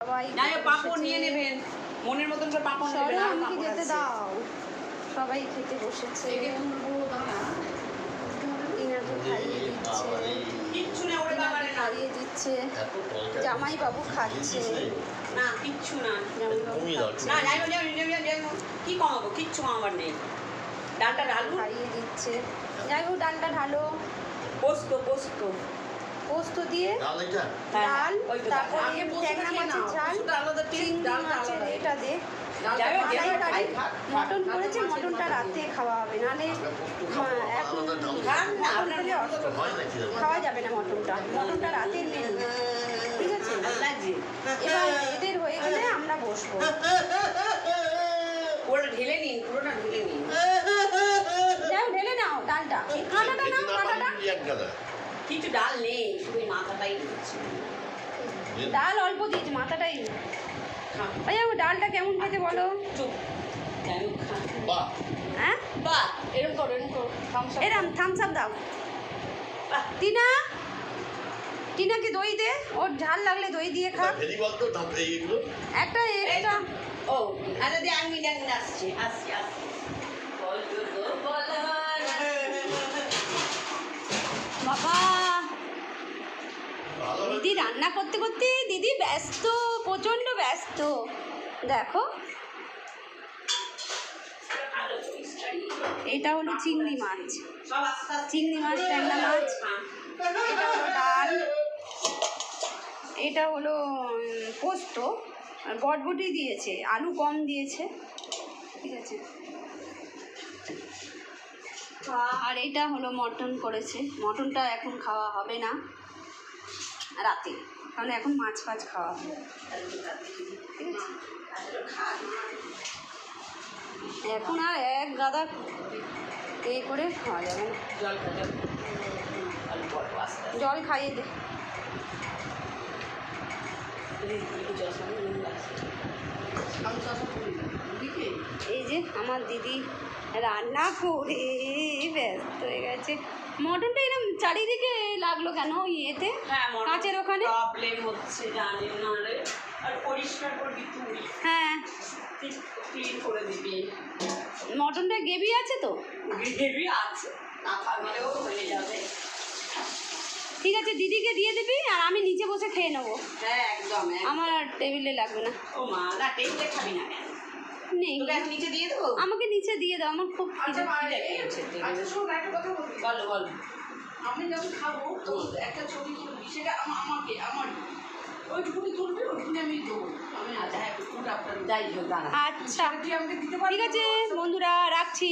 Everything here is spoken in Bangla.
সবাই পাঁপড় নিয়ে নেবেন, মনের মতন করে পাঁপড় নেবেন। আর আমাকে যেতে দাও, সবাই খেতে বসেছে। ইনাকে খাইয়ে দিচ্ছে, কিচ্ছু না, ওরে বাবারে না খাইয়ে দিচ্ছে, জামাই বাবু খাচ্ছে না, কিচ্ছু না, জামাই বাবু খাচ্ছে, না যাই কি কমাবো, কিচ্ছু আমার নেই। ডালটা ঢালু, খাইয়ে দিচ্ছে। যাই হোক, ডালটা ঢালো, পোস্ত পোস্ত পোস্ত দিয়ে ডাল, তারপরে ট্যাংরা মাছের ঝাল, চিংড়ি মাছের এটা দে। মটন করেছে, মটনটা রাতে খাওয়া হবে, নাহলে এখন খাওয়া যাবে না। মটনটা রাতের মেনু, ঠিক আছে? এবার এদের হয়ে গেলে আমরা বসবো। পুরোটা ঢেলে নিন, পুরোটা ঢেলে নিন। যাও, ঢেলে নাও ডালটা, কাঁটাটা নাও, কাঁটাটা। কিছু ডাল নেই, শুধু মাথাটাই দিচ্ছি। ডাল অল্প দিয়েছি, মাথাটাই। ভাইয়া ডালটা কেমন খেতে বলো? চুপ, হ্যাঁ, বাহ, এরকম করো, এরম থামস আপ দাও। টিনা, টিনাকে দই দে, ওর ঝাল লাগলে দই দিয়ে খা। একটা এক্সট্রা। ও আচ্ছা, দিয়ে আমি আসছি আসছি আসছি। বাবা, দিদি রান্না করতে করতে দিদি ব্যস্ত, প্রচণ্ড ব্যস্ত। দেখো, এটা হলো চিংড়ি মাছ, চিংড়ি মাছ, ট্যাংরা মাছ। এটা হলো ডাল, এটা হলো পোস্ত, আর বটবটি দিয়েছে, আলু কম দিয়েছে, ঠিক আছে। আর এটা হলো মটন করেছে। মটনটা এখন খাওয়া হবে না রাতে, কারণ এখন মাছ ফাছ খাওয়া হবে, ঠিক আছে। এখন আর এক গাদা করে খাওয়া যাবে না। জল খাইয়ে দে। এই যে আমার দিদি রান্না করে ব্যস্ত হয়ে গেছে। মটনটা এরকম চারিদিকে লাগলো কেন ইয়েতে, কাঁচের ওখানে? প্রবলেম হচ্ছে, জানি না রে। আর পরিষ্কার করবি তুই? হ্যাঁ, ক্লিন করে দিবি। মটনটা গ্রেভি আছে তো? গ্রেভি আছে, না থাকলেও হয়ে যাবে। ঠিক আছে, দিদিকে দিয়ে দিবি, আর আমি নিচে বসে খেয়ে নেবো। হ্যাঁ, একদম। আমার আর টেবিলে লাগবে না। ও মা, না টেবিলে খাবি না কেন? নেই, নিচে দিয়ে দেবো। আমাকে নিচে দিয়ে দাও, আমার খুব খিদে। বলো বলো। আমি যখন খাবো তো একটা ছবি তুলবি, সেটা আমাকে আমার ওইটুকুনি তুলবি, ওইটুকুনি আমি দেবো। আমি যাই হোক, আচ্ছা, তুই আমাকে দিতে পারবি? ঠিক আছে বন্ধুরা, রাখছি।